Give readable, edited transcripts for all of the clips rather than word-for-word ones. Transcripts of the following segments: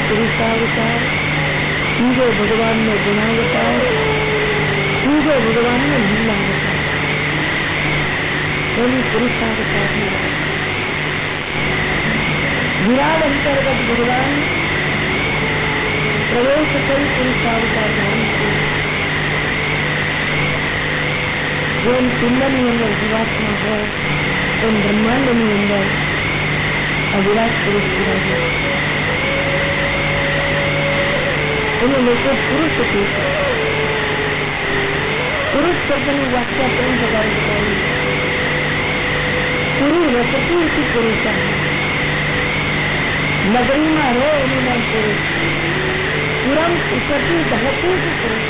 પુરુષાવતાર, ત્રીજો ભગવાનનો ગુણાવતાર, ત્રીજો ભગવાનનો લીલાવતાર. એની પુરુષાવતારની વાત. વિરાટ અંતર્ગત ભગવાન પ્રવેશ કરી પુરુષાવતાર ધારણ છે. જેમ પિંડની અંદર જીવાત્મા હોય એમ બ્રહ્માંડની અંદર આ વિરાટ પુરુષ બિરાજે. એને લોકો પુરુષ કહે છે. પુરુષ શબ્દની વ્યાખ્યા 3 પ્રકારે બતાવી. પુરુષ વસતી હતી પુરુષ. નગરીમાં રહે એનું નામ પુરુષ. પુરમ ઉસરતી ધરતી જ પુરુષ.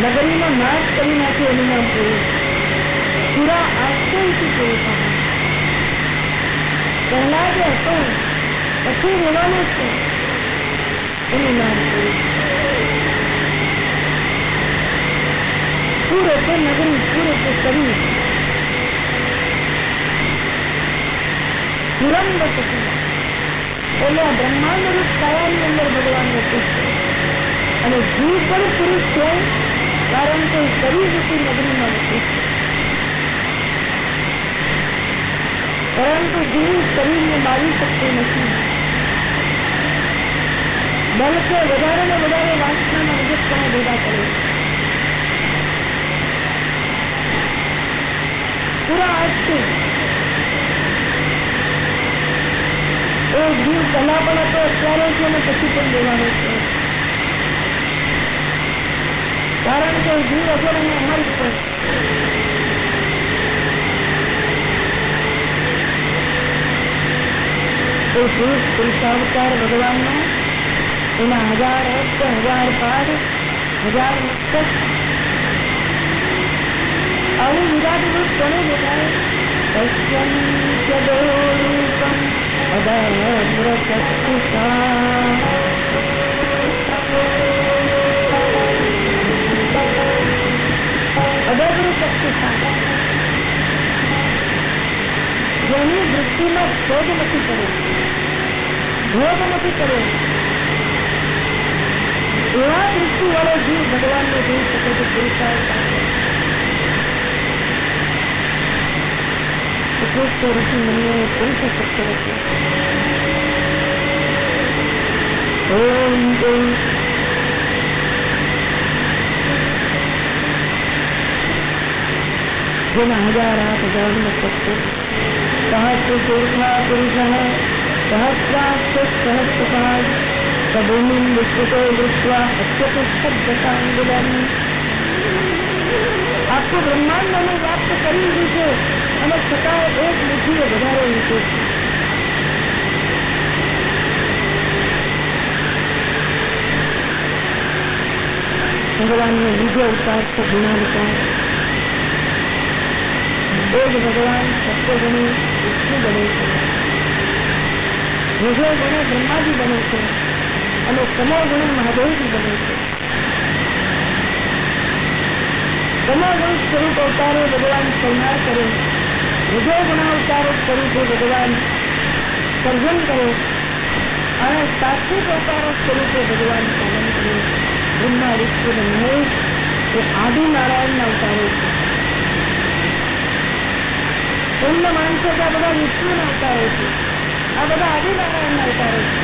નગરીમાં નાશ કરી નાખે એનું નામ પુરુષ. પુરા આશ્ચર્યથી પુરુષ. પહેલા જે હતો પછી રહેવાનું છે એનું નામ પુરુષ. પુર એટલે નગરી, પુર એટલે શરીર. પુરમ વસતી એટલે આ બ્રહ્માંડ રૂપ કાયાની અંદર ભગવાન વસે છે. અને જીવ પણ પુરુષ છે કારણ કે શરીર રૂપી નગરીમાં વસે છે. પરંતુ જીવ શરીરને મારી શકતો નથી. બલકે વધારે ને વધારે વાસનાના રજતપણો ભેગા કરે. પૂરા આજથી એ જીવ પહેલા પણ હતો, અત્યારે છે અને પછી પણ દેવાનો છે. કારણ કે જીવ અગર એને અમર છે. એ પુરુષ પુરુષાવતાર ભગવાનનો એના 1000 અર્થ, 1000 પાદ, 1000 મસ્તક આવું વિરાટ રૂપ કોને દેખાય? પશ્યન્ત્યદોરૂપમ અદભ્રચક્ષુષા. અદભ્રચક્ષુષા જેની દૃષ્ટિમાં શોધ નથી કર્યો, ભોગ નથી કર્યો, એવા દૃષ્ટિ વાળો જીવ ભગવાનને જોઈ શકે છે. પુરુષાવતાર પુરુષ ઋષિ મુનિઓ પુરુષ શબ્દ રચ્યો. ઓમ જેના 1000 હાથ, 1000 મસ્તક છે. સહસ્રશીર્ષા પુરુષ સહસ્રાક્ષ સભૂમિ વિસ્તૃતો દૃષ્ટ્વા અત્યતિષ્ઠદ્દશાંગુલમ. આખું બ્રહ્માંડ અમે વ્યાપ્ત કરી દીધું છે અને છતાં એક મુઠ્ઠીએ વધારે ઊંચો છે. ભગવાનનો બીજો અવતાર છે ગુણાવતાર. એ જ ભગવાન સત્યગુણી વિષ્ણુ બને છે, રજો ગુણે બ્રહ્માજી બને છે અને તમો ગુણે મહાદેવજી બને છે. તમો ગુણ સ્વરૂપ અવતારે ભગવાન સંહાર કરે, રજો ગુણાવતાર સ્વરૂપે ભગવાન સર્જન કરે અને સાત્વિક અવતાર સ્વરૂપે ભગવાન પાલન કરે. બ્રહ્મા વિષ્ણુ મહેશ એ આદિનારાયણના અવતારો છે. એમને માનશો કે આ બધા વિષ્ણુના અવતારો છે, આ બધા આદિનારાયણના અવતારો છે.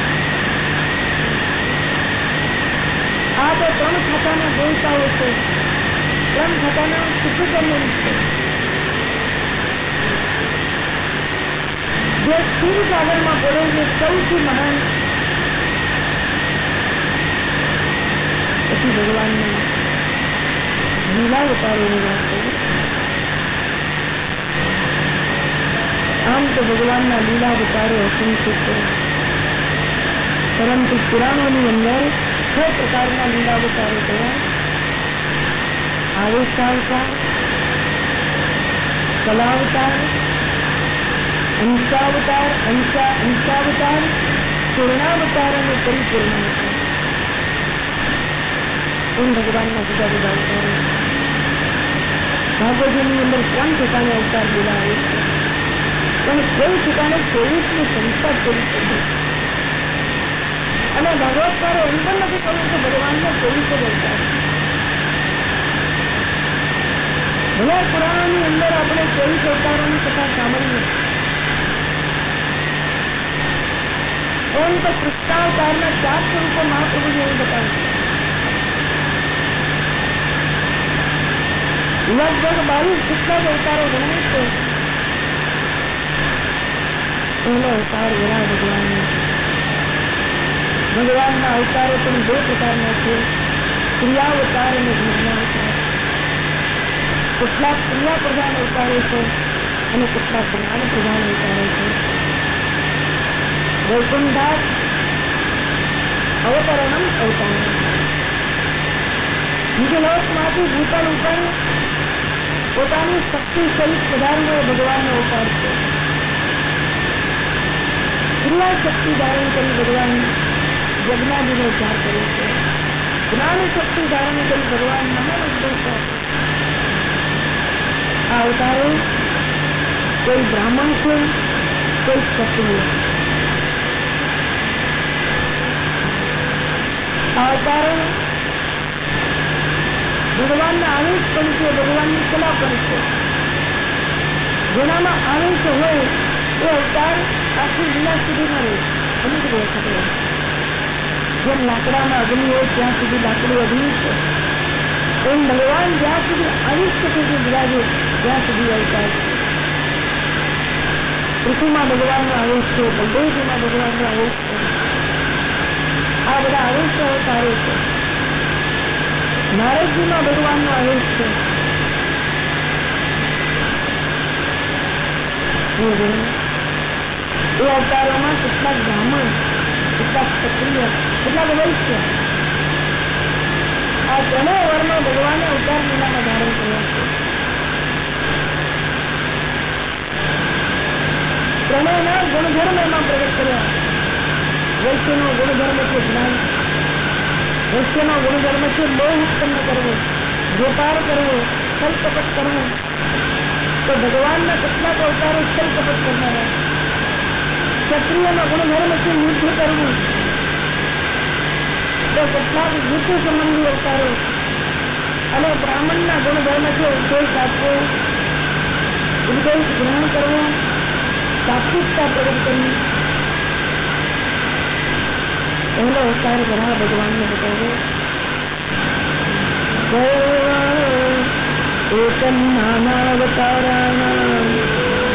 આ તો 3 ખાતાના દેવતાઓ છે, 3 ખાતાના સુખકર્મ છે. જે ક્ષીર સાગરમાં પડે છે સૌથી મહાન. પછી ભગવાનના લીલા અવતારોની વાત કરીએ. આમ તો ભગવાનના લીલા અવતારો અસંખ્ય છે, પરંતુ પુરાણોની અંદર 6 પ્રકારના લીલા અવતારો થયા. આવેશાવતાર, કલાવતાર, અંશાવતાર, અંશાવતાર, પૂર્ણાવતાર અને પરિપૂર્ણ અવતાર. એમ ભગવાનના જુદા જુદા અવતારો. ભાગવતની અંદર 3 ઠેકાણે અવતાર બોલાવે છે, પણ કોઈ ઠેકાણે 24ની સંખ્યા 24 છે. અને ભાગવતકારે એમ પણ નથી કહ્યું કે ભગવાનને 24 અવતાર. ભલે પુરાણોની અંદર આપણે 24 અવતારોની કથા સાંભળીએ, એમ તો કૃષ્ણાવતારના 4 સ્વરૂપો મહાપ્રભુજી એવું બતાવ્યું. લગભગ 22 કેટલાક અવતારો ગણાય છે. પહેલો અવતાર વરા ભગવાનનો. ભગવાનના અવતારો પણ 2 પ્રકારના છે, ક્રિયાવતાર અને જ્ઞાનાવતાર. કેટલાક ક્રિયા પ્રધાન અવતારો છે અને કેટલાક જ્ઞાન પ્રધાન અવતારો છે. વૈકુંઠાત અવતરણમ અવતાર. બીજે લોકમાંથી ભૂતલ ઉપર પોતાની શક્તિ સહિત પધારનો ભગવાનનો અવતાર છે. ક્રિયા શક્તિ ધારણ કરી ભગવાન યજ્ઞાદિનો ઉદ્ધાર કરે છે. જ્ઞાન શક્તિ ધારણ કરી ભગવાન મહાન ઉદ્દેશ છે. આ અવતારો કોઈ બ્રાહ્મણ છે, કોઈ ક્ષત્રિય. આ અવતારો ભગવાનના આવેશ પણ છે, ભગવાનની કલા પણ છે. જેનામાં આવેશ હોય એ અવતાર આખી લીલા સુધીમાં રહે, અમુક વખત રહે. જેમ લાકડામાં અગ્નિ હોય ત્યાં સુધી લાકડું અગ્નિ છે, એમ ભગવાન જ્યાં સુધી અનિષ્ટ સુધી બિરાજે ત્યાં સુધી અવતાર છે. પૃથ્વીમાં ભગવાનનો આવેશ છે, બલદેવજીમાં ભગવાનનો આવેશ છે. આ બધા આવેશ અવતારો છે. નારદજીમાં ભગવાનનો આવેશ છે. એ અવતારોમાં કેટલાક બ્રાહ્મણ, કેટલાક ક્ષત્રિય, કેટલાક વૈશ્ય, આ ત્રણેય વર્ણો ભગવાને અવતાર લીલામાં ધારણ કર્યા છે. ત્રણેયના ગુણધર્મ એમાં પ્રગટ કર્યા. વૈશ્યનો ગુણધર્મ છે જ્ઞાન. વૈશ્યનો ગુણધર્મ છે મોહ ઉત્પન્ન કરવો, વેપાર કરવો, છલ કપટ કરવું. તો ભગવાનના કેટલાક અવતારો છલ કપટ કરનારા. ક્ષત્રિયનો ગુણધર્મ છે યુદ્ધ કરવું, તો કેટલાક યુદ્ધ સંબંધી અવતારો. અને બ્રાહ્મણના ગુણધર્મ છે ઉપદેશ આપવો, ઉપદેશ ગ્રહણ કરવો, સાત્વિકતા પ્રગટ કરવી. પહેલો અવતાર ઘણા ભગવાનને બતાવ્યો. એકમ નાનાવતારાણામ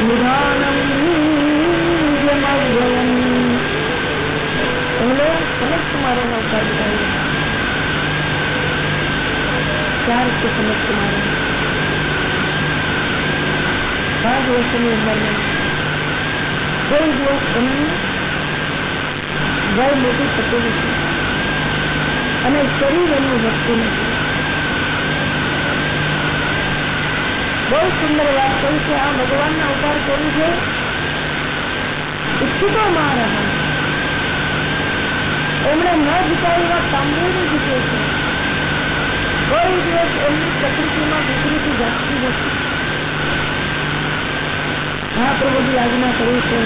નિધાનમ યમવ્યયમ. પહેલો સનત કુમારોનો અવતાર બતાવ્યો. 4 છે સનત કુમારો. 5 વર્ષની ઉંમરમાં કોઈ દિવસ એમની વય મોટી થતી નથી અને શરીર એમનું વધતું નથી. બહુ સુંદર વાત કહી છે. આ ભગવાનના અવતાર કર્યું છે ઈચ્છિતો માં રહ્યા. એમણે ન જીતા એવા કામદેવને જીતે છે. કોઈ દિવસ એમની પ્રકૃતિમાં વિકૃતિ જાગતી નથી. મહાપ્રભુજી આજ્ઞા કરી છે,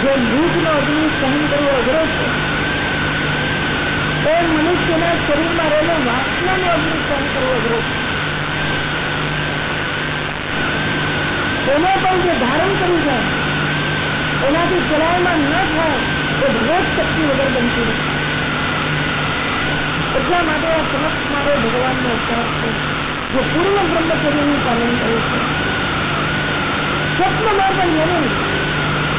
જે ભૂખનો અગ્નિ સહન કરવો અઘરો છે, એ મનુષ્યના શરીરમાં રહેલો વાસનાનો અગ્નિ સહન કરવો અઘરો છે. એને પણ જે ધારણ કરી જાય, એનાથી ચલાવવામાં ન થાય એ ભગવત શક્તિ વગર બનતી નથી. એટલા માટે આ સનત કુમારો ભગવાનનો અવતાર છે, જે પૂર્ણ બ્રહ્મચર્યનું પાલન કરે છે. સ્વપ્નમાં પણ જેને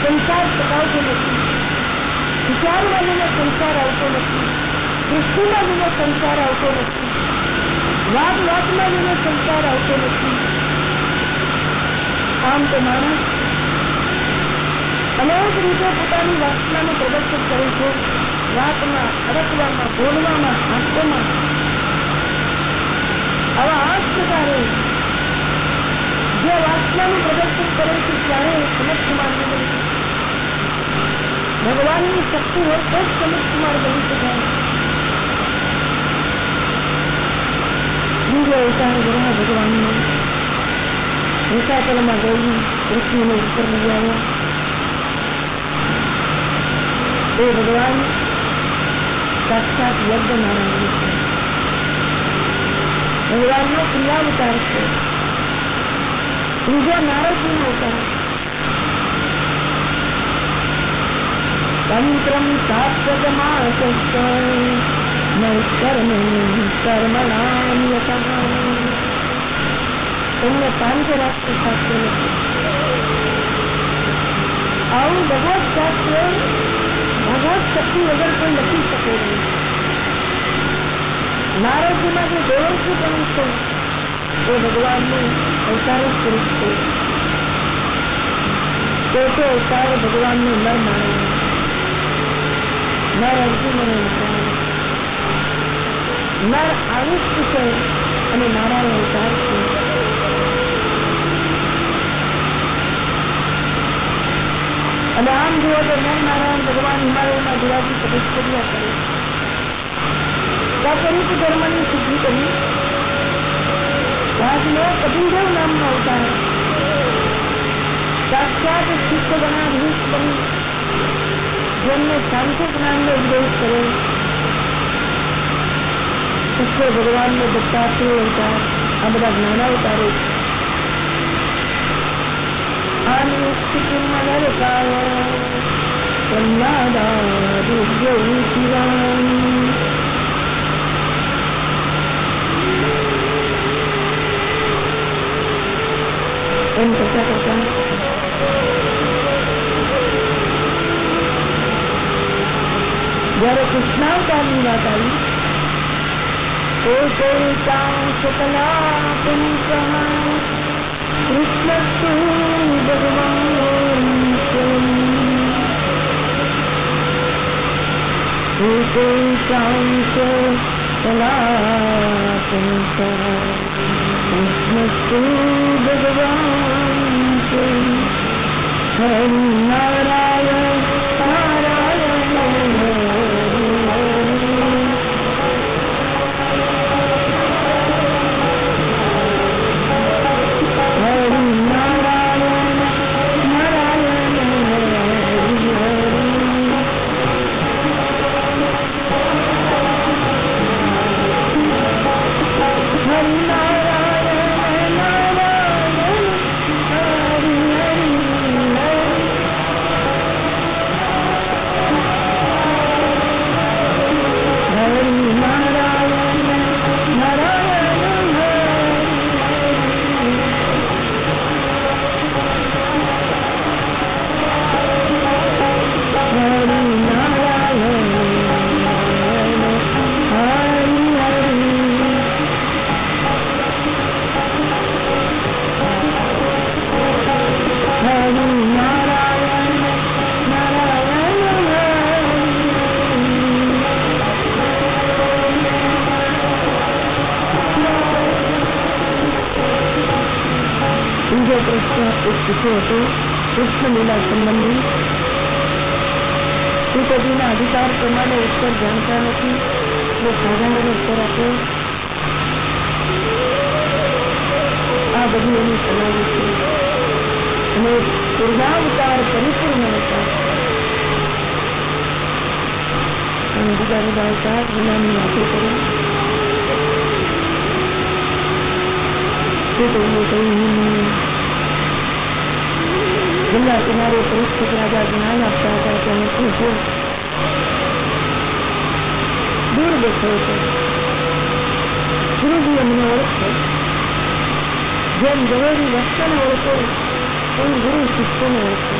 સંસાર ટકાવતો નથી, વિચારમાં જેને સંસાર આવતો નથી, દૃષ્ટિમાં જેને સંસાર આવતો નથી, વાતમાં જેને સંસાર આવતો નથી. આમ તો માણસ અનેક રીતે પોતાની વાસનાનું પ્રદર્શન કરે છે. વાતમાં, અડકવામાં, બોલવામાં, હાસ્યમાં. આવા 8 પ્રકારે જે વાસનાનું પ્રદર્શન કરે છે ત્યારે સનત કુમાર બની શકે. ભગવાનની શક્તિ હોય તો જ સનત કુમાર બની શકાય. બીજો અવતાર ગ્રહ ભગવાનનો વિશાખલમાં ગૌરી પૃથ્વીને ઉપર લઈ આવ્યા. એ ભગવાન साक्षात यज्ञ नारायण છે. ભગવાનનો ક્રિયાવતાર છે. ત્રીજો નારદજીનો અવતાર. તંત્રમ સાત્વજમાસસ્ત નૈષ્કર્મે કર્મણામ યતઃ. એમને પાંચરાષ્ટ્ર શાસ્ત્ર લખ્યું. આવું ભગવત શાસ્ત્ર ભગવત શક્તિ વગર કોઈ લખી શકે નહીં. નારદજીમાં જે દેવર્ષિપણું છે એ ભગવાનનું અવતાર સ્વરૂપ છે. તે અવતાર ભગવાનનું નર નારાયણ, નર અર્જુન અને નારાયણ. નર આયુષ્ય છે અને નારાયણ અવતાર છે. અને આમ જુઓ તો નર નારાયણ ભગવાન હિમાલયમાં બિરાજી તપશ્ચર્યા કરે, સ્વરૂપ ધર્મની સિદ્ધિ કરી. રાજનો કપિલદેવ નામનો અવતાર સાક્ષાત શિષ્ય ગણાધીશ બની જેમને સાંખ્ય જ્ઞાનનો ઉપદેશ કરે. ઈશ્વર ભગવાનનો દત્તાત્રેય અવતાર, આ બધા જ્ઞાનાવતારો. આની સ્થિતિમાં નરકાય પ્રહ્લાદાદિવ્ય શિવાય. એમ કરતા કરતા જયારે કૃષ્ણાવતારની વાત આવી તો શકલા કૃષ્ણસ્તુ ભગવાન કૃષ્ણસ્તુ ભગવાન નારાયણ નારાયણ કૃષ્ણ લીલા સંબંધી શ્રીપતિના અધિકાર પ્રમાણે ઉત્તર જાણતા નથી એટલે સાધારણ ઉત્તર આપે. આ બધી એની સમાધિ છે. અને પૂર્ણાવતાર પરિપૂર્ણ અવતાર અને બીજા બધા અવતાર ગુલામની વાતો કરે. ગંગા કિનારે પરીક્ષિત રાજા જ્ઞાન આપતા હતા તેને પૂછ્યું, દૂર બેઠો છે ગુરુજી અમને ઓળખે, જેમ ઝવેરી વસ્તુને ઓળખે એમ ગુરુ શિષ્યને ઓળખે.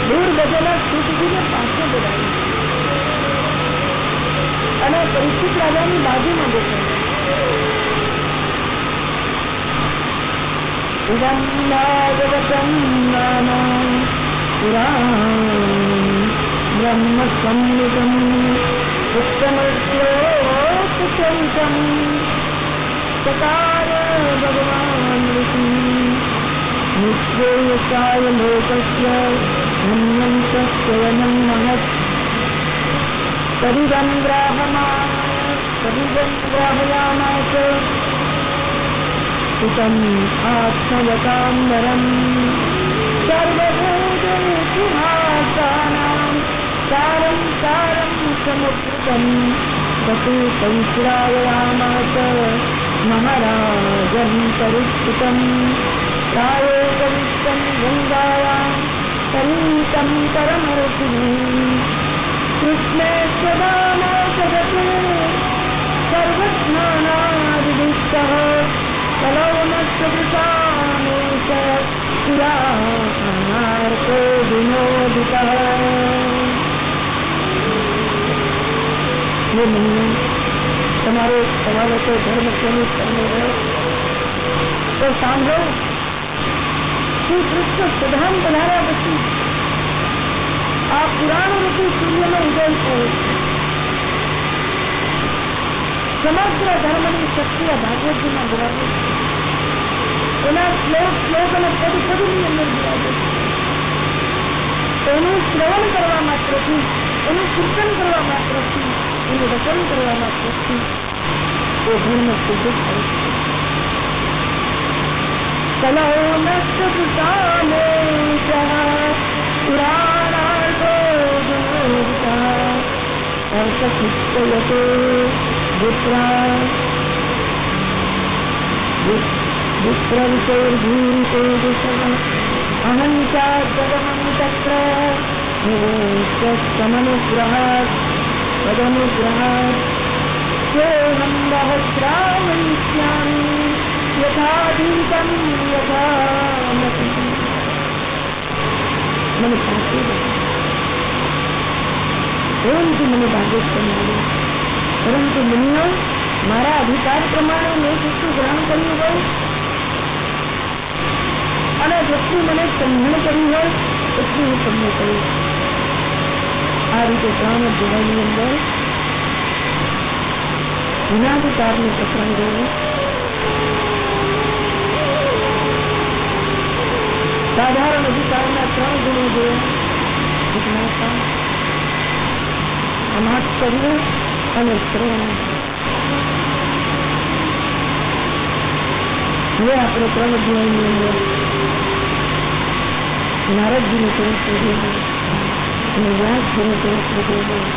દૂર બેઠેલા શ્રીજીને પાસે બોલાવી અને પરીક્ષિત રાજાની બાજુમાં બેઠા. ઇદં ભાગવતં નામ પુરાણં બ્રહ્મ સંહિતં ઉત્તમશ્લોકચરિતં ચકાર ભગવાન ઋષિ નિશ્રેયસાય લોકસ્ય ધન્યંતસ્યયनं મહत् તદિદં ગ્રાહયામાસ સુતમ આત્મવતાં નરં સર્વભૂતેષુ સારં સારં मुक्तम गति संश्रावयामास महाराजं परिष्कृतं प्रायोगविष्टं गंगायां तरीतं परमर्षिणीं कृष्णे स्वदानो जगते सर्वस्नानादिष्टः कलौनस्वृतामेश पुराणार्को विनोदितः। ये नहीं तुम्हारे सवालों को धर्म चलित करने गए तो सांभो श्री कृष्ण प्रधान बनारा बची आप पुराण रूपी सूर्य में उदय हो समग्र धर्म की शक्ति भागवत जी में बराबर श्लोक અને પદની અંદર બિરાજે એનું શ્રવણ કરવા માત્રથી એનું કીર્તન કરવા માત્રથી એનું રચન કરવા માત્રથી એ ધર્મ સિદ્ધ થાય છે. કલૌ નષ્ટૃતામેશઃ પુરાણાર્થો વિનોદિતઃ અર્થચિત્તયતે વિપ્રા विप्रविशैर्भूरितेजसः अहंसाद्गमनं तत्र निवेशमनुग्रहात् तदनुग्रहात् सोऽहं वः श्रावयिष्यामि यथाधीतं यथामति. મને પાસે એમથી મને ભાગવત સમજાવ્યું પરંતુ મુનિઓ મારા અધિકાર પ્રમાણે મેં જેટલું ગ્રહણ કર્યું હોય અને જેટલું મને સમજણ કરી હોય એટલું હું તમને કહ્યું. આ રીતે 3 અધ્યાયની અંદર ગુણાધિકારનું પ્રકરણ જોયું. સાધારણ અધિકારના 3 ગુણો જોયા જિજ્ઞાસા સમાશ્ચર્ય અને શ્રવણ. હવે આપણે 3 અધ્યાયની અંદર નારદજીનું ચરિત્ર જોયું અને વ્યાસજીનું ચરિત્ર જોયું.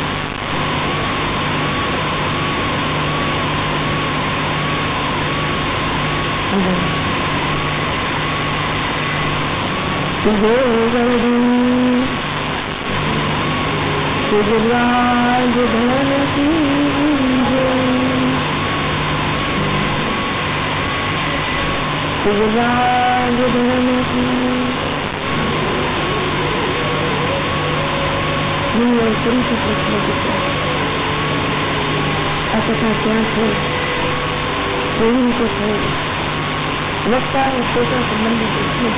ગુજરાત ફરીથી પ્રશ્ન પૂછ્યો આ કથા ક્યાં છે કેવી રીતે છે વક્તા અને શ્રોતા સંબંધિત પ્રશ્નો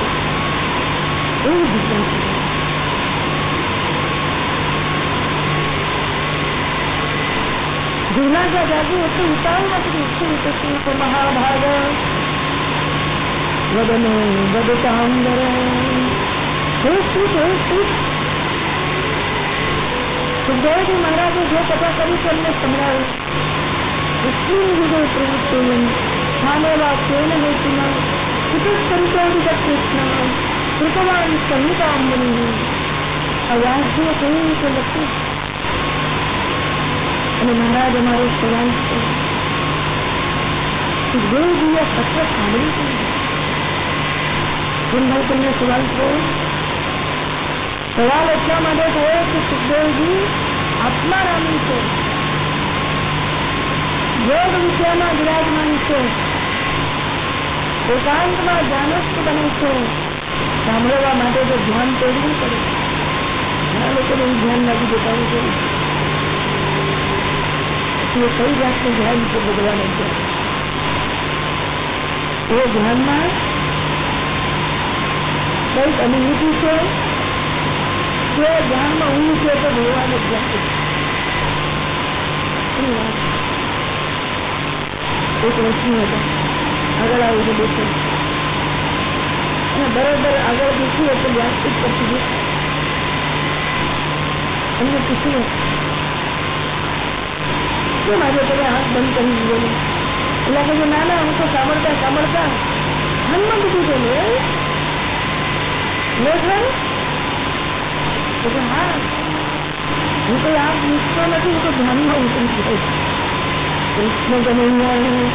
એવું જિજ્ઞાસા જિજ્ઞાસા જાગી એટલું ઉતાવળમાંથી ઉઠી તો મહાભાગ વદનો વદતાંબર સુખદેવજી મહારાજે જે કથા કરી છે એમને સંભળાવ્યું. વિષ્ણુ પ્રવૃત્તિ માનેવા કેન હેતુના ચિકિત્સરિતોદિત કૃષ્ણ કૃતવાન સંહિતાંબની. આ વ્યાસજીએ કેવી રીતે લખ્યું અને મહારાજ અમારો સવાલ છે. સુખદેવજીએ સત્ય સાંભળ્યું છે. હું તમને સવાલ કહું. સવાલ એટલા માટે થયો કે સુખદેવજી આત્મારામી છે, યોગ વિદ્યામાં વિરાજમાન છે, એકાંતમાં ધ્યાનસ્થ બને છે. સાંભળવા માટે તો ધ્યાન તોડવું પડે. ઘણા લોકોને એવું ધ્યાન લાગી દેખાવું છે એ કઈ જાતનું ધ્યાન છે ભગવાન છે. એ ધ્યાનમાં કઈક અનુભૂતિ છે કે ધ્યાનમાં ઊંઘ છે તો ભગવાન જ જાતે. એક વસ્તુ હતા આગળ આવીને બેઠો અને બરાબર આગળ બેઠી એટલે વ્યાસપીઠ પરથી બેઠા એમને પૂછ્યું કેમ આજે તમે હાથ બંધ કરી દીધો? એટલે કહ્યું ના હું તો સાંભળતા સાંભળતા ધ્યાનમાં બધું છે ને. હા હું કોઈ આંખ મૂકતો નથી, હું તો ધ્યાનમાં ઉતરી ગયો. કૃષ્ણ કનૈયા.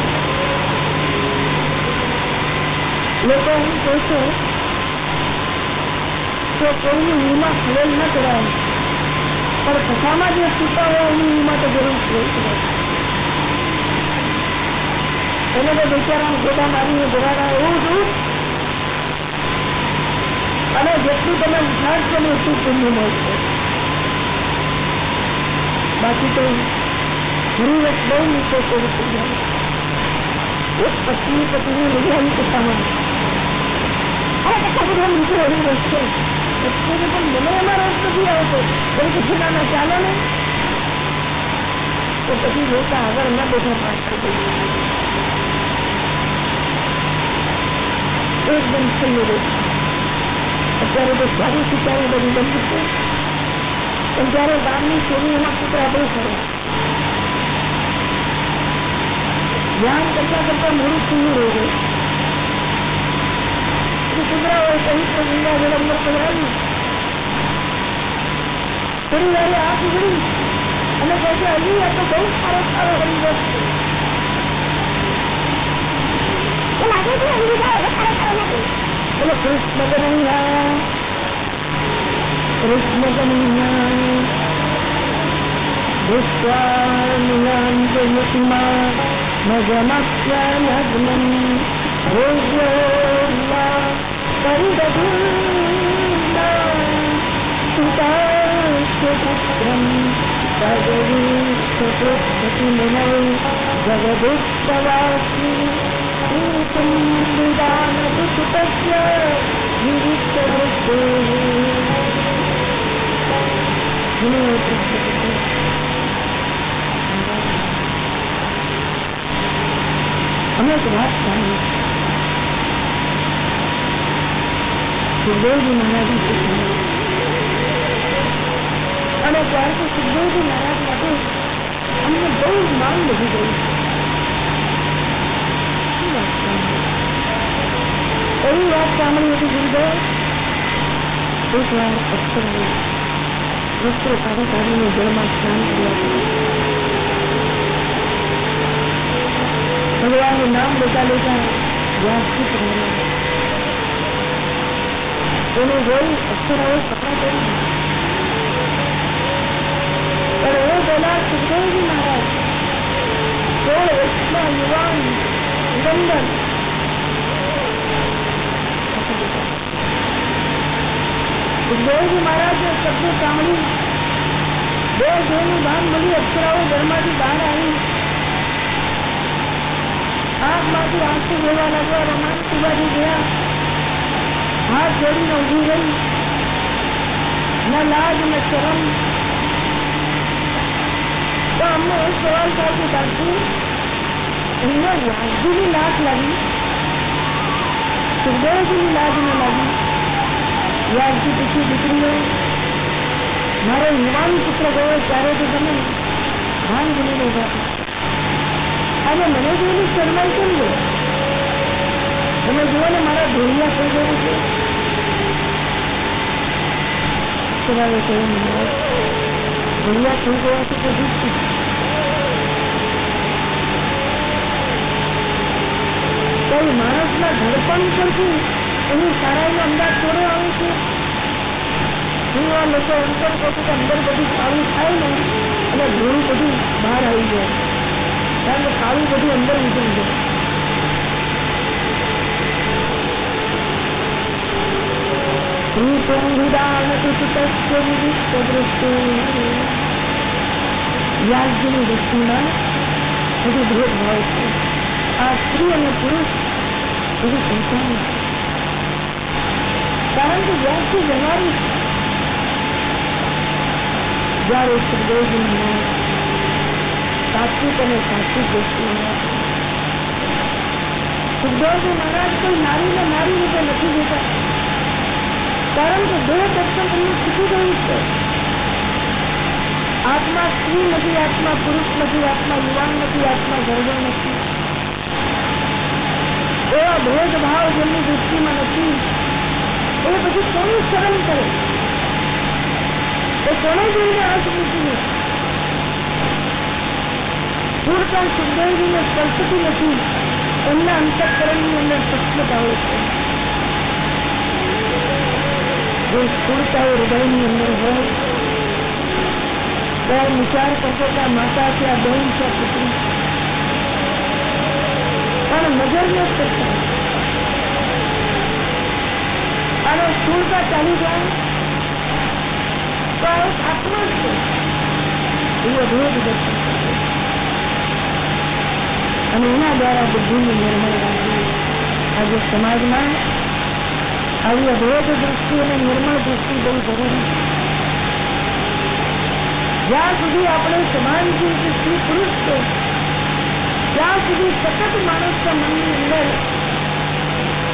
લોકો એમ કહે છે તો કોઈની ઊંઘમાં ખલેલ ન કરાય, પણ કથામાં જે સૂતા હોય એની ઊંઘમાં તો જરૂર ખલેલ કરાય. એને તો બિચારા ગોડા મારીને જવાના એવું હતું. અને જેટલું તમે ઉઠાડશો ને એટલું પુણ્ય મળશે. બાકી તો ઘણી વખત બહુ નીચે કોઈ થઈ જાય. એક પત્ની પતિની લીધાની કથામાં બધા નીચે એવી વસ્તુ પણ મને એમાં રસ નથી આવતો. કોઈ પછી ના ચાલો ને તો પછી જોતા આગળ ના બેઠા પાછળ એકદમ છેલ્લું રહે. અત્યારે તો સારું શીખાવી બધી બંધ છે, પણ જયારે ગામની શેરીઓમાં કૂતરા બહુ ફરે. ધ્યાન કરતા કરતા મોડું ખુલ્લું રહી ગયું. કૂતરાઓએ પવિત્ર ગંગા જળ અંદર પધરાવ્યું. થોડી વારે આંખ ઉઘડી અને કહે છે હજી આ તો બહુ સારો સારો હરિવસ છે. બોલો કૃષ્ણ કનૈયા, કૃષ્ણ કનૈયા. દુષ્ટાનુલાંતયતિમાં મજમસ્યનગ્નં ભોજ્યોલ્લા પરિદધુર્ના સુતાસ્ય પુત્રં ભગવીષ્ઠપૃષ્ઠતિમુનૈ જગદુત્સવાસી સુતસ્ય અમે એક વાત સાંભળી. સુખદેવજી મહારાજ અને ત્યારથી સુખદેવજી મહારાજ માટે અમને બહુ જ માંગ વધી ગઈ. એવી વાત સાંભળી હતી ગુરુદેવ. એક વાર અક્ષરે વસ્ત્રો કાઢી કાઢીને જળમાં સ્નાન કર્યા. ભગવાનનું નામ લેતા લેતા વ્યાસજીત રહ્યા. એને જોઈ અક્ષરાઓ કપડા પહેરી. પણ એ પહેલા સુખદેવજી મહારાજ 16 વર્ષના યુવાન દિગંબર સુખદેવજી મહારાજને શબ્દ સાંભળી બે જોઈની ભાન મળી. અક્ષરાઓ ઘરમાંથી બહાર આવી. આંખમાંથી આંસુ વહેવા લાગ્યા. રોમાંચી બાજુ ગયા. હાથ જોડીને ઉભી ગઈ. ન લાજ ન શરમ. તો અમને એક સવાલ થાય કે સાચું એમને વ્યાસજીની લાજ લાગી, સુખદેવજીની લાજ ન લાગી. વ્યાસજી પૂછી દીકરીઓ મારો યુવાન પુત્ર ગયો ત્યારે તો તમે ભાન ભૂલી લીધા. આજે મને જોઈને શરમાઈ કેમ ગયો? તમે જુઓ ને મારા ધોળિયા થઈ ગયું છે. સવારે કહ્યું ધોળિયા થઈ ગયા છે તો દુઃખ. કોઈ માણસના ધડપણ પરથી એની સારાઈનો અંદાજ થોડો આવે છે. આ લોકો અંતર પછી અંદર બધું કાળું થાય ને અને ધોળું બધું બહાર આવી જાય. કારણ કે કાળું બધું અંદર ઉતરી જાય. વ્યાસજીની વસ્તુમાં બધું ભેદભાવ છે. આ સ્ત્રી અને પુરુષ બધું સંસાર. કારણ કે વ્યાસજી જણાવ્યું જયારે સુખદેવજી સાત્વિક અને સાત્વિક વસ્તુ. સુખદેવજી મહારાજ કોઈ નારીને નારી રીતે નથી દેતા. કારણ કે બે દર્શન એમનું શીખી ગયું છે. આત્મા સ્ત્રી નથી, આત્મા પુરુષ નથી, આત્મા યુવાન નથી, આત્મા ગર્ભ નથી. એવા ભેદભાવ જેમની દૃષ્ટિમાં નથી એ પછી કોની શરમ કરે? એ કોને જોઈને આ સ્મૃતિને પૂરતા સુખદેવજીને સ્પર્શતી નથી, એમના અંતઃકરણની અંદર સૂક્ષ્મતા હોય છે. જે સ્થૂળતા હૃદયની અંદર હોય ત્યારે વિચાર કરતો કે આ માતા છે, આ બહેન છે, આ પુત્રી, પણ નજર ન કરતા અને સ્થૂળતા ચાલી જાય તો આ એક આત્મા છે એ અભેદ દર્શન કરે અને એના દ્વારા બુદ્ધિની નિર્મળ રાખવી. આજે સમાજમાં આવી અભેદ દૃષ્ટિ અને નિર્મળ દૃષ્ટિ બહુ જરૂરી છે. જ્યાં સુધી આપણે સમાન છીએ કે સ્ત્રી પુરુષ છે ત્યાં સુધી સતત માણસના મનની અંદર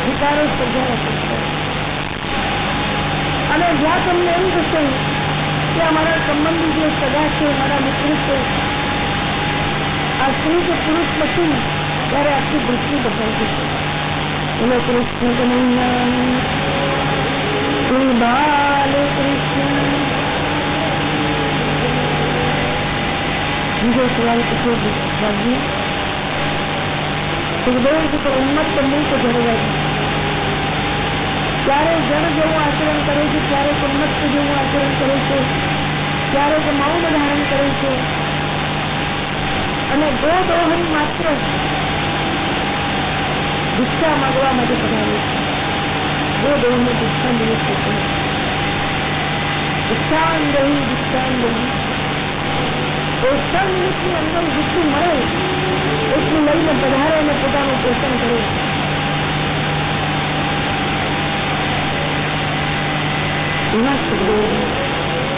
વિચારો સર્જાયા કરશે. અને જ્યાં તમને એમ થશે કે અમારા સંબંધી જે સગા છે, મારા મિત્ર છે, આ સ્ત્રી કે પુરુષ નથી, ત્યારે આખી દૃષ્ટિ બદલાઈ જશે. બોલો કૃષ્ણ કનૈયા શ્રી બાલ કૃષ્ણ. બીજો સવાલ પૂછો ભાગ્ય સુખદેવજી પર ઉન્મત બનવું તો જરૂર. ક્યારે જળ જેવું આચરણ કરે છે, ક્યારેક ઉન્મત જેવું આચરણ કરે છે, ક્યારેક મૌન ધારણ કરે છે અને ગોદોહન માત્ર ભિક્ષા માંગવા માટે પધારે છે. ગોદોહન ભિક્ષા દિવસ છે. ભિક્ષાન દહી ભિક્ષાન દહી પોષણ મિનિટની અંદર જેટલું મળે એટલું લઈને પધારે અને પોતાનું પોષણ કરે. એવા સુખદેવ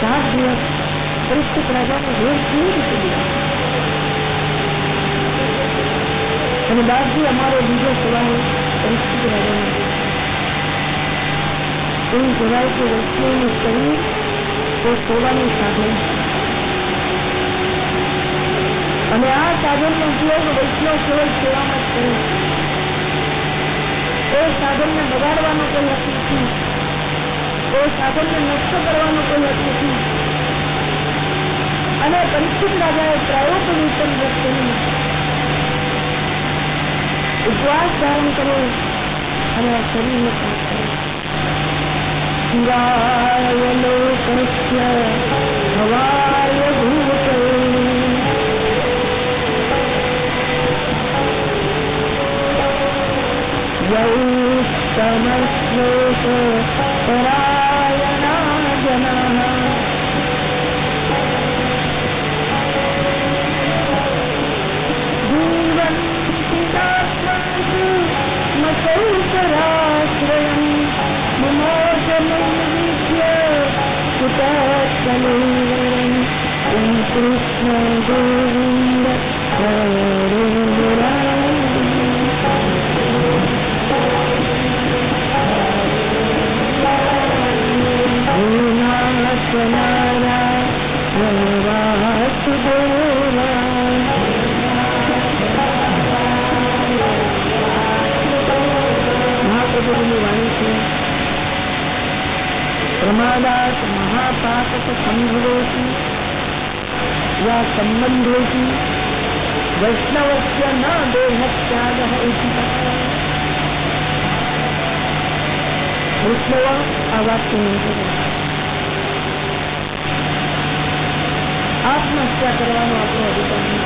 7 દિવસ પરીક્ષિત રાજાને ભેટ કેવી રીતે દીધા. અને બાદથી અમારો બીજો સવાલ પરીક્ષિત રાજાને એવું કહેવાય કે વૈષ્ણવનું શરીર તે સેવાનું સાધન છે અને આ સાધનનો ઉપયોગ વૈષ્ણવ કેવળ સેવામાં જ કરે. એ સાધનને બગાડવાનો કોઈ હક નથી, એ સાધનને નષ્ટ કરવાનો કોઈ હક નથી. અને પરીક્ષિત રાજાએ પ્રાયોપવિતન વ્રત કરી ઉપવાસ ધારણ કર્યો અને આ શરીરને પાસ કર્યો. શિવાય લોકસ્ય ભવાય ભૂત યૌષ્ટમશ્લોક પરાયણા જનાઃ જીવન્તિ દાસ્યન્તિ મકૌસરાશ્રયં મમોજમૈર્વિદ્ય કુતઃ કૃષ્ણ ગોવિંદ હરે મહાપ્રભુની વાણી છે. પ્રમાદાત મહાપાતક સંભવેતિ યા સંબંધેતિ વૈષ્ણવસ્ય ન દેહત્યાગઃ ઇતિ. વૈષ્ણવ આ વાક્ય નહીં કરે. આત્મહત્યા કરવાનો આપણો અધિકાર નથી.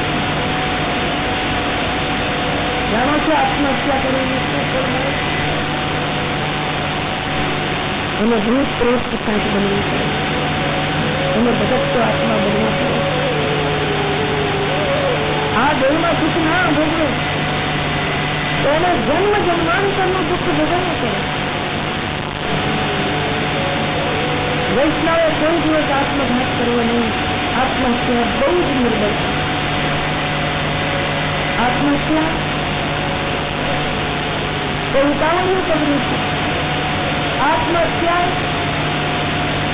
જાણો છો આત્મહત્યા કરીને શું કરવું? એને ભૂત પ્રેત પિશાચ બનવું પડે, એને ભટકતો આત્મા બનવો પડે. આ દેહમાં સુખ ના ભોગવે તો એને જન્મ જન્માંતરનું દુઃખ ભોગવવું પડે. વૈષ્ણવે કોઈ દિવસ આત્મઘાત કરવો નહીં. આત્મહત્યા બહુ જ નિર્બળ છે. આત્મહત્યા એ ઉતાવળનું પગલું છે. આત્મહત્યા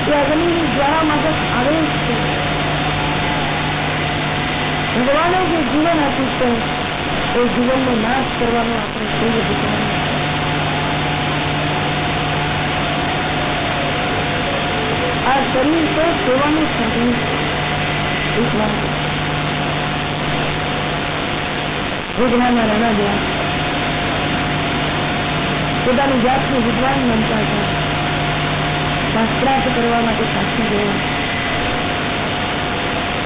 એ અગ્નિની જ્વાળામાં આવેશ છે. ભગવાને જે જીવન આપ્યું છે એ જીવનનો નાશ કરવાનો આપણે કોઈ અધિકાર નથી. આ શરીર તો સેવાનું સાધન વિજ્ઞાનના રાણા ગયા પોતાની જાતને વિદ્વાન માનતા હતા. શાસ્ત્રાર્થ કરવા માટે કાશી ગયો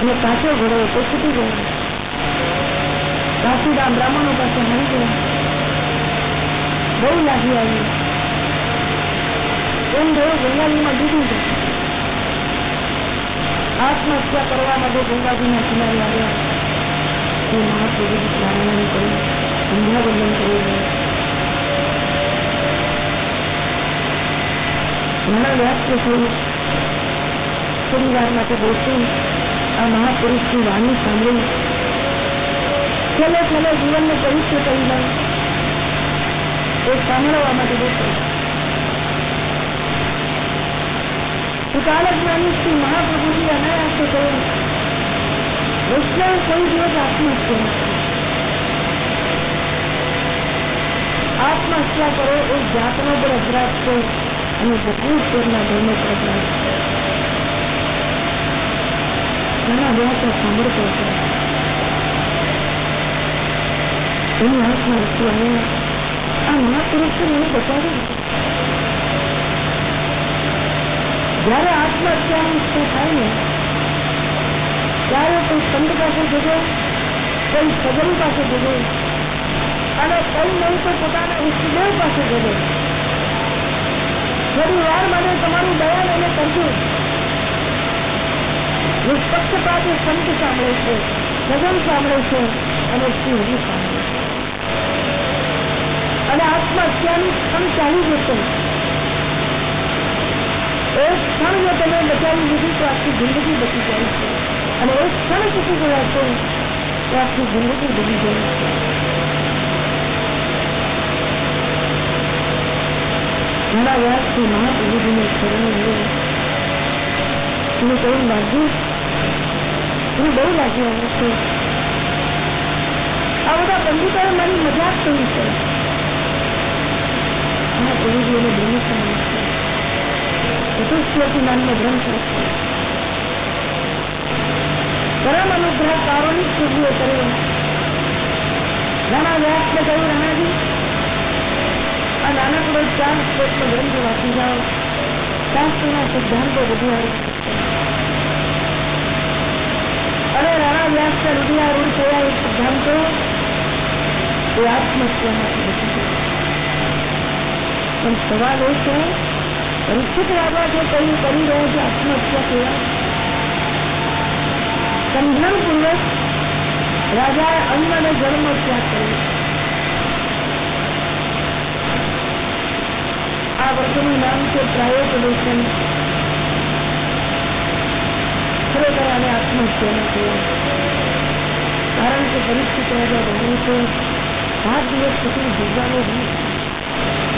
અને પાછો ઘડો તો છૂટી ગયો. કાશીના બ્રાહ્મણો પાસે હારી ગયા. બહુ લાગી આવી. એમ ગયો ગંગાજીમાં ડૂબી ગયો. આત્મહત્યા કરવા માટે ગંગાજીના કિનારે આવ્યા. તે મહાપુરુષ નારાયણ કરી સંધ્યાવંદન કરી ઘણા વ્યાસ થયું. થોડી માટે બેસી આ મહાપુરુષની વાણી સાંભળી છેલ્લે જીવનને પવિત્ર કરી લઉં એ સાંભળવા માટે બેસો. કાલક જ્ઞાની શ્રી મહાપ્રભુજી અનાયાસે કહ્યું વૈષ્ણવ કોઈ દિવસ આત્મહત્યા આત્મહત્યા કરો એ જાતનો પણ અપરાધ છે અને ભગવતના ધર્મનો અપરાધ. ઘણા વ્યાસો સાંભળતો હતો. એની આંખમાં રસ્તું આવ્યા. આ મહાપુરુષે મને બતાવ્યું જયારે આત્મહત્યાની ઈચ્છા થાય ને ત્યારે કોઈ સંત પાસે જજો, કોઈ સજન પાસે જજો અને કોઈ નહીં તો પોતાના ઈષ્ટદેવ પાસે જજો. થોડી વાર માટે તમારું દયાન એને કરજો. નિષ્પક્ષપાત સંત સાંભળે છે, સજન સાંભળે છે અને શ્રી હરિ સાંભળે છે. અને આત્મહત્યાની ક્ષણ ચાલી જશે. એક ક્ષણ જો તમે બચાવી લીધી તો આખી જિંદગી બચી જાય છે અને એક ક્ષણ ચૂકી ગયા છે તો આખી જિંદગી ડૂબી જાય છે. ઘણા વ્યાસથી મહાપ્રભુજીને શરણે મળ્યો. એને કહ્યું લાગ્યું એને બહુ લાગી આવે છે. આ બધા પંડિતોએ મારી મજાક કરી છે. મહાપ્રભુજી એને બ્રહ્મ સમજે છે. ચતુષ્લોકી નામનો ગ્રંથ છે. પરમ અનુગ્રહ કારોની સિદ્ધિઓ કર્યો. ઘણા વ્યાસને કહ્યું રાણાજી આ નાનકડો 4 શ્લોકનો ગ્રંથ વાંચી જાઓ. શાસ્ત્રના સિદ્ધાંતો બધું આવી અને રાણા વ્યાસના રૂઢિયારૂઢ થયા એ સિદ્ધાંતો એ આત્મહત્યામાંથી બચી ગયા. પણ સવાલ એ છે પરીક્ષિત રાજા જે કહ્યું કરી રહ્યા છે આત્મહત્યા કેવા સમજણપૂર્વક રાજાએ અન્ન અને જળનો ત્યાગ કર્યો. આ વર્ગનું નામ છે પ્રાયોપદેશન. ખરેખર આને આત્મહત્યા નથી. કારણ કે પરીક્ષિત રાજા બન્યું છે 7 દિવસ સુધી ભોગવાનો રીત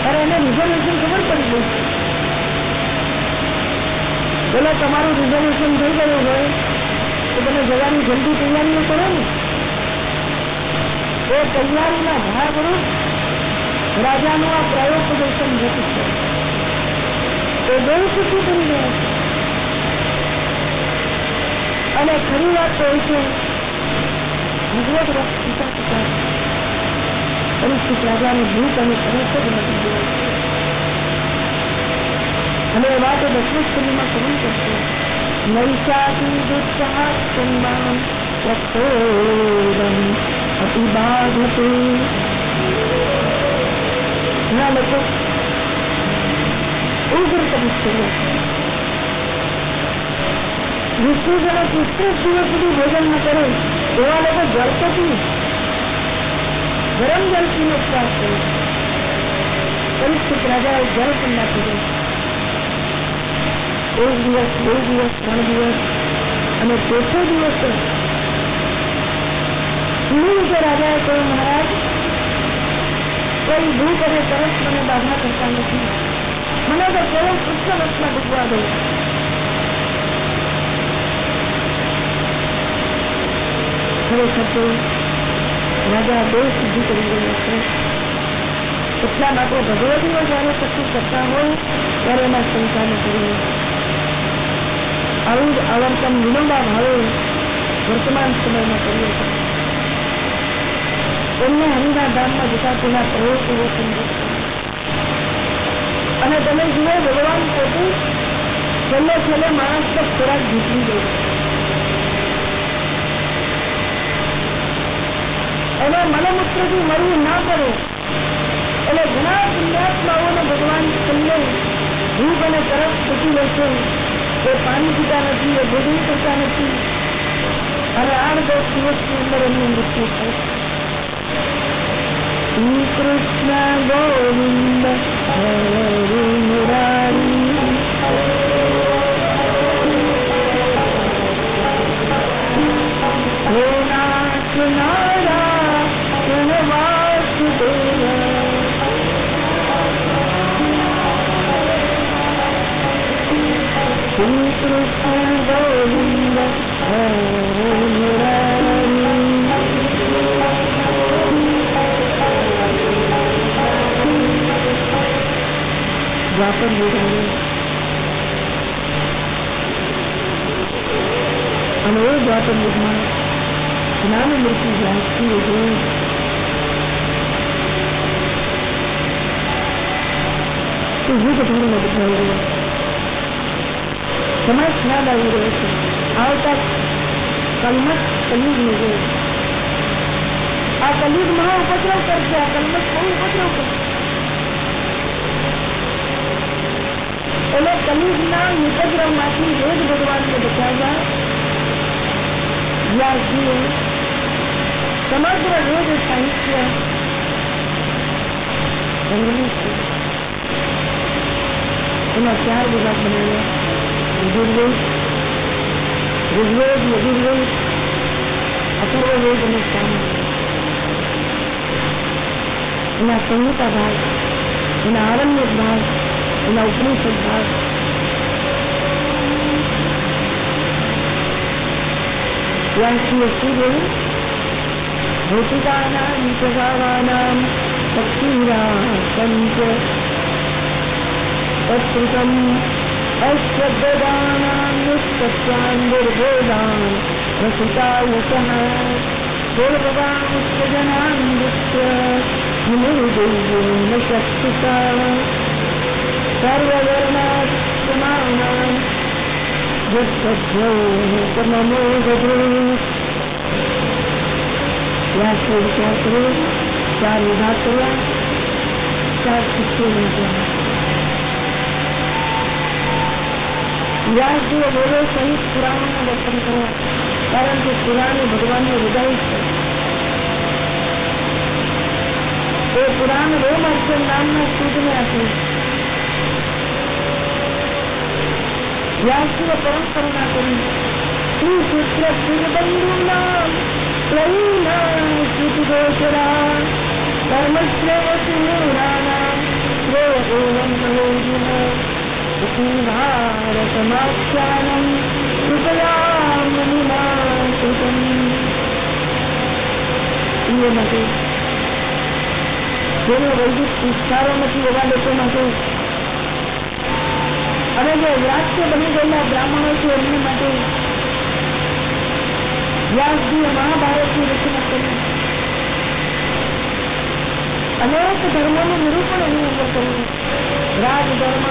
અરે એને રિઝોલ્યુશન ખબર પડી ગઈ છે. પેલા તમારું રિઝોલ્યુશન થઈ ગયું હોય તો તમે જવાની જલ્દી તૈયારીઓ કરો ને. એ તૈયારીના ભાગરૂપ રાજાનું આ પ્રાયોપદેશન જતું છે. એ બહુ ખુશી કરી રહ્યા છે. અને ખરી વાત તો એ છે ભગવત રસ પિતા પિતા પરીક્ષિત રાજાને ભૂખ અને તરસ જ નથી જોઈ. અને એ વાત 10મી સ્કંદમાં કબૂલ કરશે. નૈષાતી દુસ્સહાત સન્માન રક્ષોદમ અતિબાધતે. ઘણા લોકો ઉગ્ર તપસ્યા છે. વિષ્ણુજનો 30 દિવસ સુધી ભોજન ન કરે એવા લોકો જળપતિ ગરમ જળ પીનો ઉપવાસ કરે. પરીક્ષિત રાજાએ જળ પણ નાખી દે. 1 દિવસ 2 દિવસ 3 દિવસ અને 4થો દિવસ રીતે રાજાએ કહ્યું મહારાજ કોઈ ભૂખ અને તરસ મને બાધા કરતા નથી. મને તો કેવળ કૃષ્ણ રસમાં ડૂબવા દો. ખરેખર તો રાજા બહુ સિદ્ધિ કરી રહ્યા છે. એટલા માટે ભગવતીઓ જયારે કશું કરતા હોય ત્યારે એમાં શંકા ન કરવી. આવું જ આવર્તન વિનોબા ભાવે વર્તમાન સમયમાં કરીએ છીએ. એમને હરિના ધામમાં જતા તેના પ્રયોગો સમજો અને તમે જુઓ ભગવાન પોતે છેલ્લે છેલ્લે માણસનો ખોરાક જીતવી ગયો. એને મલમૂત્રથી મરવું ના પડે એટલે ઘણા પુણ્યાત્માઓને ભગવાન છેલ્લે ભૂખ અને તરફ તૂટી લે છે. એ પાણી પીતા નથી, એ ભોજન કરતા નથી અને 8-10 દિવસની અંદર એમનું મૃત્યુ થાય. શ્રી કૃષ્ણ ગોવિંદ હરે મુરારી હે નાથ નારાયણ વાસુદેવ શ્રી કૃષ્ણ ગોવિંદ હરે મુરારી દ્વાપર યુગ અને એ દ્વાપર યુગમાં જ્ઞાન મૃત્યુ જાણતી જોયું તો યુગ ધર્મ બદલાઈ રહ્યો. સમય સ્નાદ આવી રહ્યો છે. આવતા કલમત કલયુગને જોયું. આ કલયુગ મહા ઉપદ્રવ કરશે. આ કલમત બહુ ઉપદ્રવ કરશે. એટલે કલયુગના ઉપદ્રવમાંથી વેદ ભગવાનને બચાવવા વ્યાસજીએ સમગ્ર વેદ સાહિત્ય સંગ્રહિત છે. એના 4 વિભાગ બનાવ્યા: યજુર્વેદ, ઋગ્વેદ, યજુર્વેદ, અથર્વવેદ અને સામવેદ. એના સંહિતા ભાગ, એના આરણ્યક ભાગ, એના ઉપનિષદ ભાગ. વ્યાસજીએ શું જોયું? ભૌતિકાનાં વિચારાનાં શક્તિરાસંચ તત્કૃતમ અશ્રદ્ધાનાં નિષ્કર્ષાન દુર્ભેદાન રસિકાયતઃ દુર્ભગામુષ્ટજનાન દૃષ્ટ્ય વિનિર્દેવેન શક્તિતા સર્વધર્માત્માનાં નમો ગધ્રે. વ્યાસજીએ વિચાર કર્યો, 4 વિભાગ કર્યા, 4 શિષ્યો મૂક્યા. વ્યાસજીએ વેદો સહિત પુરાણોના દર્શન કર્યા, કારણ કે પુરાણ એ ભગવાનનું હૃદય છે. એ પુરાણ રોમહર્ષણ નામના સૂતને આપ્યું. વ્યાસજીએ પરમ કરુણા કરી. શ્રી પુત્ર શ્રીબંધુનામ ત્રયીનામ શ્રુતિગોચરા કર્મશ્રેયસુરાનામ શ્રેય એવં પ્રયોજન ભારતમાખ્યાનમ કૃપયા મુનિના કૃતમ. એ માટે જેને વૈદિક સંસ્કારો નથી એવા લોકો માટે અને જે વ્યાસ્ય બની ગયેલા બ્રાહ્મણો છે એમની માટે વ્યાસજીએ મહાભારતની રચના કરી. અનેક ધર્મોનું નિરૂપણ એની અંદર કર્યું. રાજધર્મ,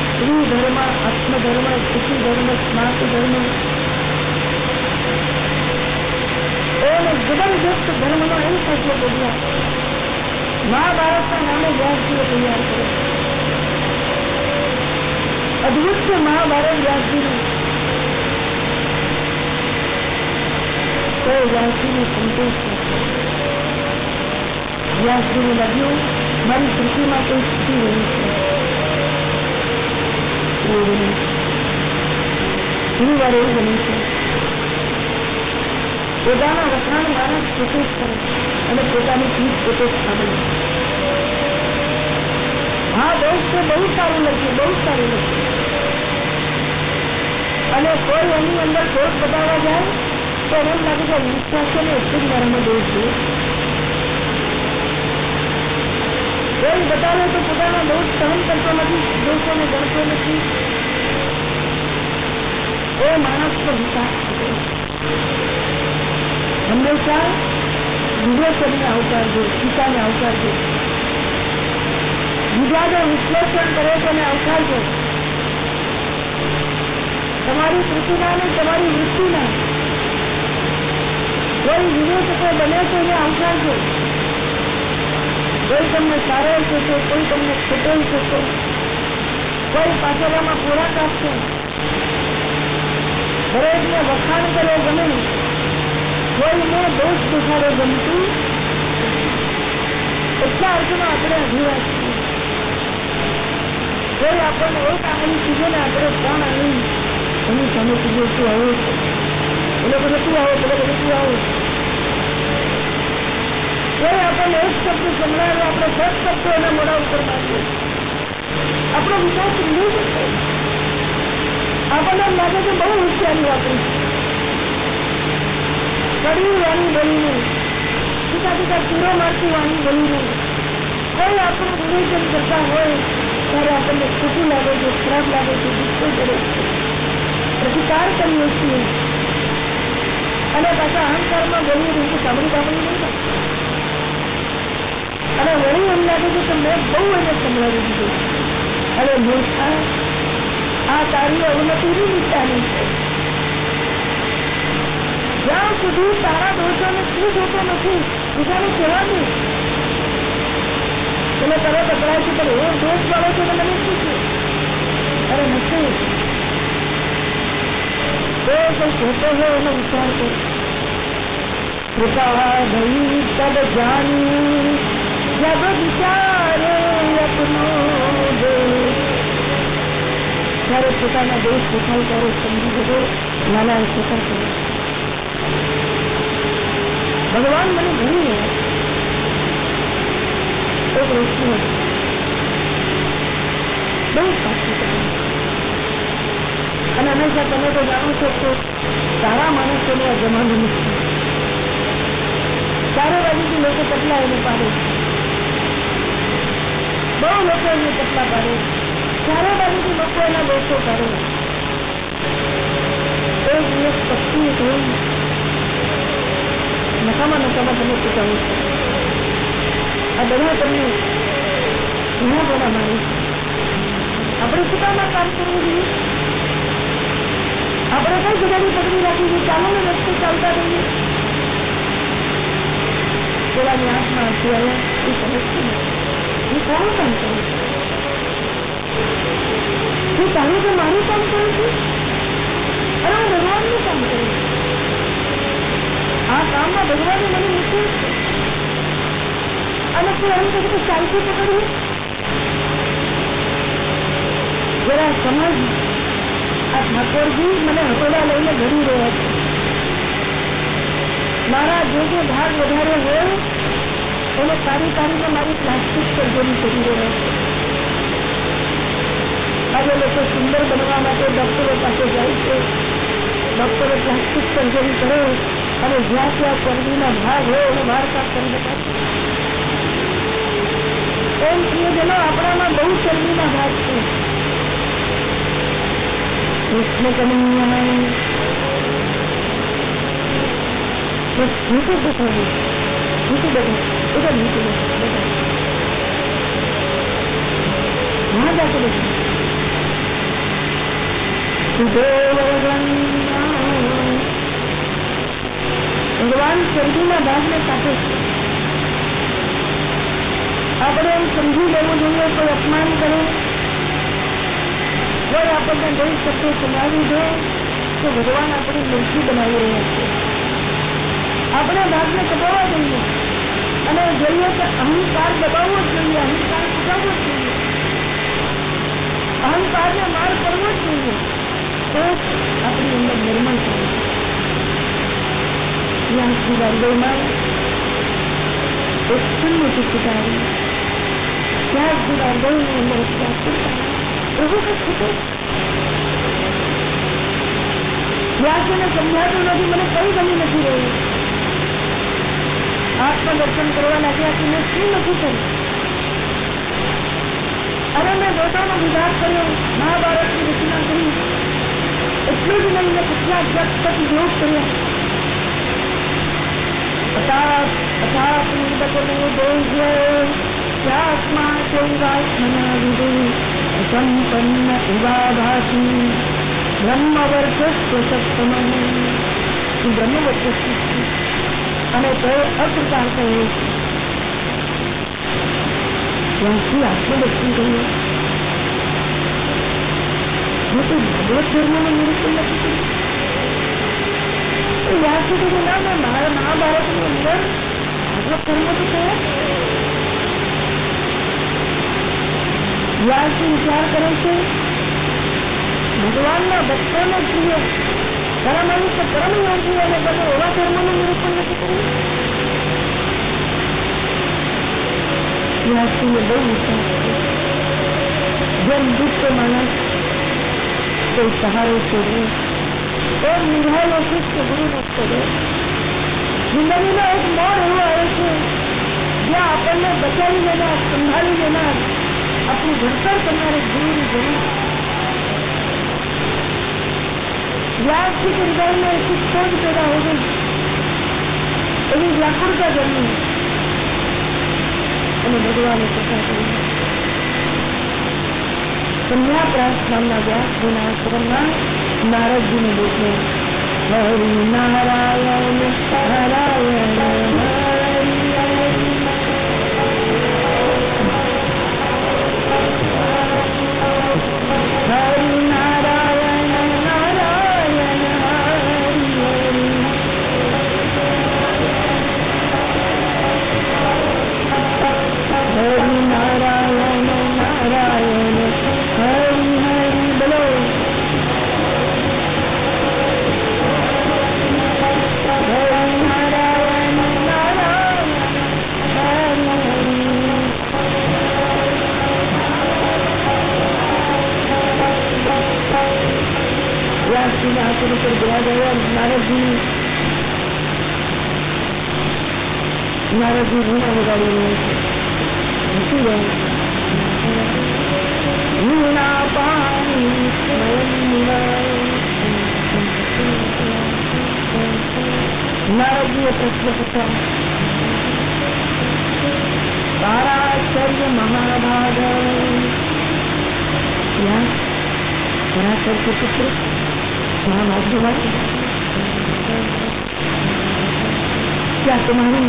સ્ત્રી ધર્મ, આત્મધર્મ, સ્થિતિ ધર્મ, સ્માર્ત ધર્મ, એને જબરદસ્ત ધર્મનો એમ ફેસલો કર્યો. મહાભારતના નામે વ્યાસજીએ તૈયાર કર્યો. અદભુત છે મહાભારત વ્યાસજીનું. તો વ્યાસજીને સંતોષ નથી. વ્યાસજીને લાગ્યું મારી પૃથ્વીમાં કોઈ સ્થિતિ રહી છે. ઘણી વાર એવું બને છે પોતાના વખાણ માણસ પોતે જ કરે અને પોતાની ચીજ પોતે જ ખાવે. હા બહુ છે, બહુ સારું લખ્યું, બહુ સારું લખ્યું. અને કોઈ એની અંદર દોષ બતાવવા જાય તો એમ લાગે કે વિશ્વાસ છે ને એટલું જ મારામાં દોષ છે. કોઈ બતાવે તો પોતાના દોષ સહન કરતો નથી, દોષોને ગણતો નથી. એ માણસ પર વિકાસ થતો. હંમેશા વિવેચનને આવકારજો, ટીકાને આવકારજો, બીજાને વિશ્લેષણ કરે તો એને આવકારજો. તમારી પ્રતિભા ને તમારી વૃત્તિના કોઈ વિવેચકો બને તો એને આવકારજો. કોઈ તમને સારો છે, કોઈ તમને ખોટો છે, કોઈ પાછળમાં પૂરા આપશે. દરેકને વખાણ કરે ગમે, કોઈને દોષ દેખાડે ગમતું. એટલા અર્થમાં આપણે અધીરા છીએ. કોઈ આપણને એક આંગળી કીધે ને આપણે 3 આંગળી એની સામે કીધું તું આવું, એ લોકો તું આવો, પેલો બધું તું આવો. કોઈ આપણને એક શબ્દ સંભળાયો, આપણે 10 શબ્દો એના મોઢા ઉપર મારીએ. આપણો વિકાસ નહીં થતો. આપણને એમ લાગે કે બહુ હોશિયારી વાપરી, કડવી વાણી બોલીને, ટીકા ટીકા ચૂરો મારતી વાણી બોલીને કોઈ આપણું વિવેચન કરતા હોય ત્યારે આપણને ખોટું લાગે છે, ખરાબ લાગે છે, ગુસ્સો કરે છે, પ્રતિકાર કરીએ છીએ. અને પાછા અહંકારમાં બોલીએ રીતે સાંભળી નહીં થાય. અને વળી એમ લાગે છે કે મેં બહુ એને સંભળાવી દીધું. અરે મૂર્ખા, આ તારી અવનતિની નિશાની છે. જ્યાં સુધી તારા દોષોને તું જોતો નથી, બીજાને કહેવાનું એટલે તરત અપરાય છે, પણ એવો દોષ વાળો છે તો મને શું છે? અરે નથી. તો કોઈ કહેતો હોય એનો વિચાર કરો. કૃપા ભઈ તબ જાની જબ વિચારે અપનો દેશ. ત્યારે પોતાના દેશ દેખાય ત્યારે સમજી જજો નાના શેખર કરો. ભગવાન મને ભણી એક વસ્તુ બહુ સાચું કર્યું. અને હંમેશા તમે તો જાણો છો કે સારા માણસોને આ જમાનો નથી. ચારે બાજુથી લોકો કેટલા એને પાડે, બહુ લોકો એને કેટલા પાડે, ચારે બાજુથી લોકો એના દોષો કરે. એક દિવસ પક્ષી થયું નકામાં તમે ચૂકાવું છો. આ બધા તમને ઘણા બધા માને છે. આપણે ચૂકામાં કામ કરવું જોઈએ. આપણે કઈ જગ્યાની પકડી રાખી છે, ચાલો ને રસ્તે ચાલતા રહીએ. પેલાની આંખમાં આંસુ આવ્યા, એ સમજતું નથી. હું સારું કામ કરું છું. હું ચાલુ તો મારું કામ કરું છું, અને હું ભગવાનનું કામ કરું છું. આ કામમાં ભગવાને મને મૂક્યું છે. અને તું એમ કહે કે ચાલતું પકડવું, જરા સમજ. આ ઠાકોરજી મને હટોડા લઈને ઘડી રહ્યા છે. મારા જે ભાગ વધારે હોય એને કાઢીને મારી પ્લાસ્ટિક સર્જરી કરી રહ્યા છે. આજે લોકો સુંદર બનવા માટે ડોક્ટરો પાસે જાય છે. ડોક્ટરો પ્લાસ્ટિક સર્જરી કરે અને જ્યાં ત્યાં ચરબીના ભાગ હોય એને બહાર કાઢ કરી દેતા. એમ પ્રિયજનો આપણામાં બહુ ચરબીના ભાગ છે. કૃષ્ણ કનૈયા બસ નીચે દેખાડું, નીચે બધા બધા નીચે બધા વહાં જાતે બધા ભગવાન ચરબીના ભાગને કાપે છે. આપણે એમ સમજી લેવું જોઈએ, કોઈ અપમાન કરે, કોઈ આપણને દઈ શબ્દો સુનાવી દે તો ભગવાન આપણી મૂર્તિ બનાવી રહ્યા છે. આપણે ભાગને કપાવવા જોઈએ અને જોઈએ કે અહંકાર દબાવવો જ જોઈએ, અહંકાર ચૂકાવવો જ જોઈએ, અહંકારને માર કરવો જ જોઈએ. તો આપણી અંદર નિર્મળ થાય છે. ત્યાં શ્રી વાર્ગવમાં એક સુંદર ચિત્રકારી, ત્યાં શ્રી વાર્ગવની અંદર એવું કંઈ ખોટું વ્યાસને સમજાતું નથી. મને કઈ ગમી નથી રહ્યું. આત્મદર્શન કરવા લાગ્યા કે મેં શું નથી કર્યું. અને મેં દોષોનો વિભાગ કર્યો, મહાભારતની રચના કરી, એટલું જ નહીં ને કેટલા જગ તક યોગ કર્યા. સંપન્ન એવા ભાષી બ્રહ્મવર્ચસ્વ સપ્તમ બ્રહ્મવર્ચસ્વ અને તે અકૃતાર્થ હોય છે. ત્યાંથી આત્મદર્શન કરીએ. ભગવત ધર્મનું નિરૂપણ નથી કર્યું. વ્યાસજી તો ના મહાભારતની અંદર ભગવત ધર્મ તો કયા. વ્યાસજી વિચાર કરે છે ભગવાનના ભક્તોને પ્રિય પરમાણુ પરમયોગી અને બને એવા ધર્મનું નિરૂપણ નથી કર્યું. વ્યાસજીને બહુ વિચાર જેમ દુષ્ટ માણસ કોઈ સહારો છોડવો એ નિભાયેલો શિષ્ય ગુરુનો કરે. જિંદગીનો એક મોડ એવો આવે છે જ્યાં આપણને બચાવી લેનાર સંભાળી લેનાર આપણું ઘડતર કરનાર એક ગુરુની જરૂર. વ્યાસજી के हृदय में ऐसी खोज पैदा हो गई, એવી વ્યાકુળતા જન્મી અને ભગવાને કથા કરી. કન્યા પ્રાર્થના વ્યાસજીના આશ્રમમાં નારદજીને દેખે. હરિ નારાયણ નારાયણ નારદજી વીણા વગાડી વીણા પાણી નારદજીએ પ્રશ્ન પૂછ્યા. પરાશર્ય મહાભાગ પરાશર के पुत्र महाभाग्यवान क्या तुम्हारी